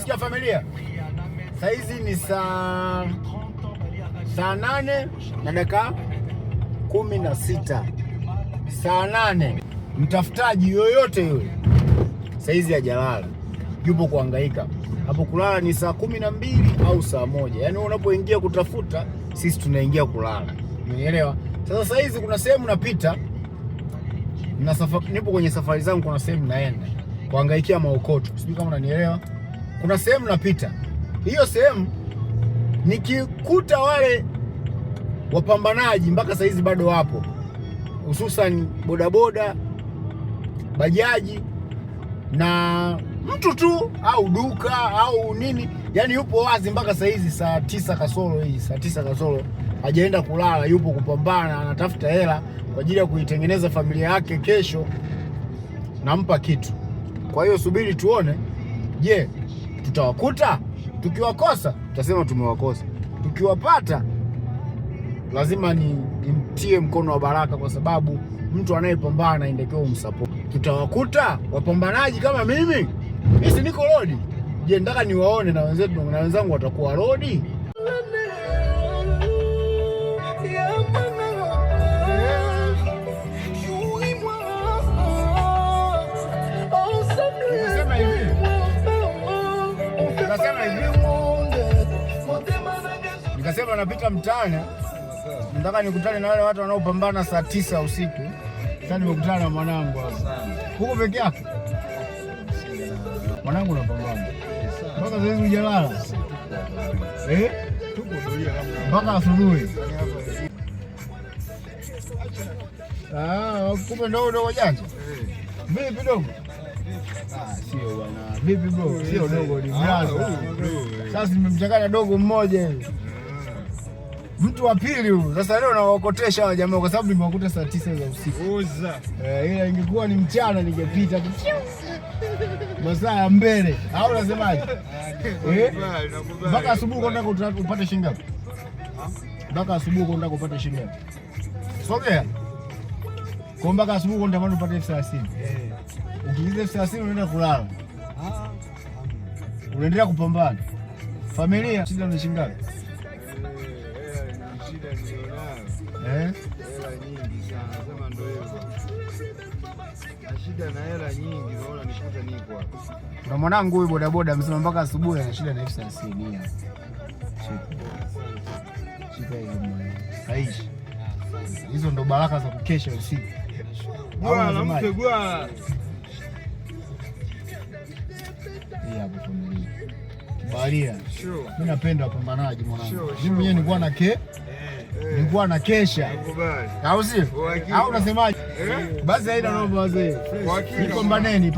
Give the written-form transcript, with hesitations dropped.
Umesikia familia? Saizi ni saa 8:16. Saa 8. Mtafutaji yoyote yule saizi hajalala, yupo kuhangaika. Hapo kulala ni saa 12 au saa 1. Yaani unapoingia kutafuta, sisi tunaingia kulala. Umeelewa? Sasa saizi kuna sehemu napita, nipo kwenye safari zangu, kuna sehemu naenda kuhangaikia maokoto. Sijui kama unanielewa. Kuna sehemu napita. Hiyo sehemu nikikuta wale wapambanaji mpaka saizi bado wapo, hususan bodaboda, bajaji na mtu tu au duka au nini, yani yupo wazi mpaka saizi saa 9 kasoro. Hii saa 9 kasoro hajaenda kulala, yupo kupambana, anatafuta hela kwa ajili ya kuitengeneza familia yake kesho, nampa kitu. Kwa hiyo subiri tuone, je, tutawakuta? Tukiwakosa tutasema tumewakosa, tukiwapata lazima nimtie mkono wa baraka, kwa sababu mtu anayepambana inatakiwa umsupport. Tutawakuta wapambanaji kama mimi? Mimi si niko road. Je, nataka niwaone na wenzetu na wenzangu watakuwa road? Nikasema napita mtaani, nataka nikutane na wale watu wanaopambana saa 9 usiku. Sasa nimekutana na mwanangu hapa. Huko peke yako? Mwanangu unapambana. Mpaka sasa hujalala? Tuko doria mpaka asubuhi. Kumbe ndio janja. Vipi dogo? Sio bwana. Vipi bro? Sio dogo, ni brother. Sasa nimemchanganya dogo mmoja hivi. Mtu wa pili huyu. Sasa leo nawaokotesha hawa jamaa kwa sababu nimewakuta saa 9 za usiku. Ila ingekuwa ni mchana ningepita tu masaa ya mbele. Au unasemaje? Mpaka asubuhi unataka upate shilingi ngapi? Mpaka asubuhi unataka upate shilingi ngapi? Sogea. Kwa mpaka asubuhi unataka upate 30,000. Ukiingiza 30,000 unaenda kulala. Unaendelea kupambana. Familia shida ni shilingi ngapi? Hela nyingi sana, sema ndio hivyo. Na shida na hela nyingi, naona nikuta niko hapa. Kuna mwanangu huyu bodaboda amesema mpaka asubuhi ana shida na 30,000. Shika hiyo Aishi. Hizo ndo baraka za kukesha usiku. Bwana mpe bwana. Hapo familia. Baharia. Mimi napenda wapambanaji mwanangu. Mimi mwenyewe nilikuwa na nilikuwa na kesha. Au sio? Au unasemaje? Basi haina noma wazee. Pambaneni.